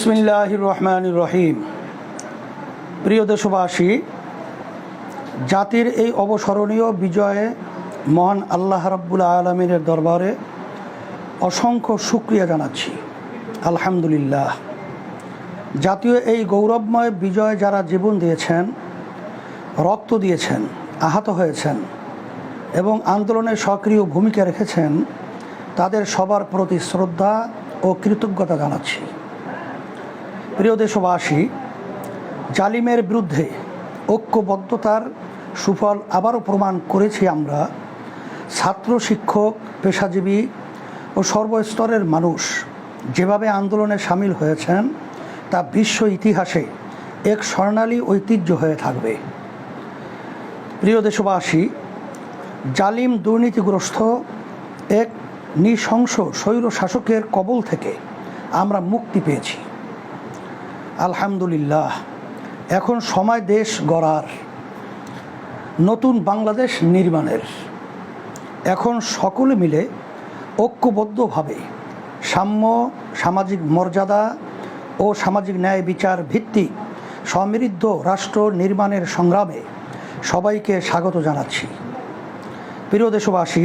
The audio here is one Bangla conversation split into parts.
বিসমিল্লাহির রহমানির রহিম। প্রিয় দেশবাসী, জাতির এই অবসরণীয় বিজয়ে মহান আল্লাহ রাব্বুল আলামিনের দরবারে অসংখ্য শুকরিয়া জানাচ্ছি। আলহামদুলিল্লাহ। জাতীয় এই গৌরবময় বিজয়ে যারা জীবন দিয়েছেন, রক্ত দিয়েছেন, আহত হয়েছেন এবং আন্দোলনে সক্রিয় ভূমিকা রেখেছেন, তাদের সবার প্রতি শ্রদ্ধা ও কৃতজ্ঞতা জানাচ্ছি। প্রিয় দেশবাসী, জালিমের বিরুদ্ধে ঐক্যবদ্ধতার সুফল আবারও প্রমাণ করেছি আমরা। ছাত্র, শিক্ষক, পেশাজীবী ও সর্বস্তরের মানুষ যেভাবে আন্দোলনে সামিল হয়েছেন তা বিশ্ব ইতিহাসে এক স্বর্ণালী ঐতিহ্য হয়ে থাকবে। প্রিয় দেশবাসী, জালিম দুর্নীতিগ্রস্ত এক নৃশংস স্বৈর শাসকের কবল থেকে আমরা মুক্তি পেয়েছি। আলহামদুলিল্লাহ। এখন সময় দেশ গড়ার, নতুন বাংলাদেশ নির্মাণের। এখন সকলে মিলে ঐক্যবদ্ধভাবে সাম্য, সামাজিক মর্যাদা ও সামাজিক ন্যায় বিচার ভিত্তিক সমৃদ্ধ রাষ্ট্র নির্মাণের সংগ্রামে সবাইকে স্বাগত জানাচ্ছি। প্রিয় দেশবাসী,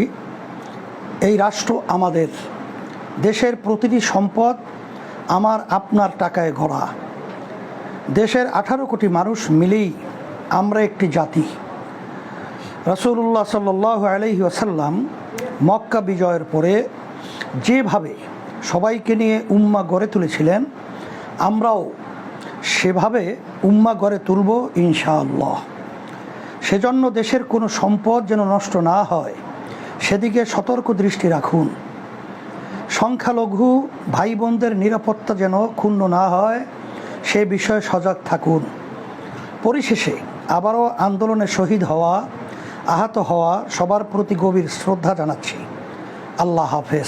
এই রাষ্ট্র আমাদের, দেশের প্রতিটি সম্পদ আমার আপনার টাকায় গড়া। দেশের 18 কোটি মানুষ মিলেই আমরা একটি জাতি। রাসূলুল্লাহ সাল্লাল্লাহু আলাইহি ওয়াসাল্লাম মক্কা বিজয়ের পরে যেভাবে সবাইকে নিয়ে উম্মাহ গড়ে তুলেছিলেন, আমরাও সেভাবে উম্মাহ গড়ে তুলব ইনশাআল্লাহ। সেজন্য দেশের কোনো সম্পদ যেন নষ্ট না হয় সেদিকে সতর্ক দৃষ্টি রাখুন। সংখ্যালঘু ভাই বোনদের নিরাপত্তা যেন ক্ষুণ্ণ না হয় সে বিষয়ে সজাগ থাকুন। পরিশেষে আবারও আন্দোলনে শহীদ হওয়া, আহত হওয়া সবার প্রতি গভীর শ্রদ্ধা জানাচ্ছি। আল্লাহ হাফেজ।